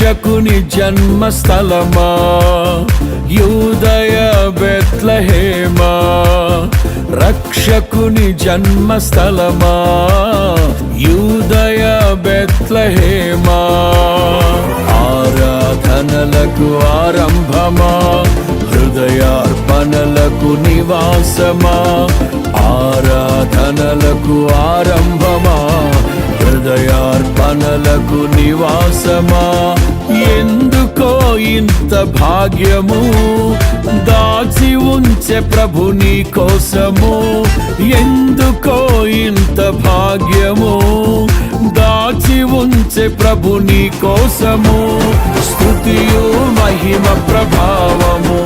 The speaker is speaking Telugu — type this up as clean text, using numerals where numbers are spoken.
రక్షకుని జన్మస్థలమా యూదయ బెత్లెహేమా, రక్షకుని జన్మస్థలమా యూదయ బెత్లెహేమా, ఆరాధనలకు ఆరంభమా హృదయార్పణలకు నివాసమా, ఆరాధనలకు ఆరంభమా హృదయార్పణలకు నివాసమా, ఎందుకో ఇంత భాగ్యము దాచి ఉంచే ప్రభు నీ కోసము, ఎందుకో ఇంత భాగ్యము దాచి ఉంచే ప్రభు నీ కోసము, స్తుతియు మహిమ ప్రభావము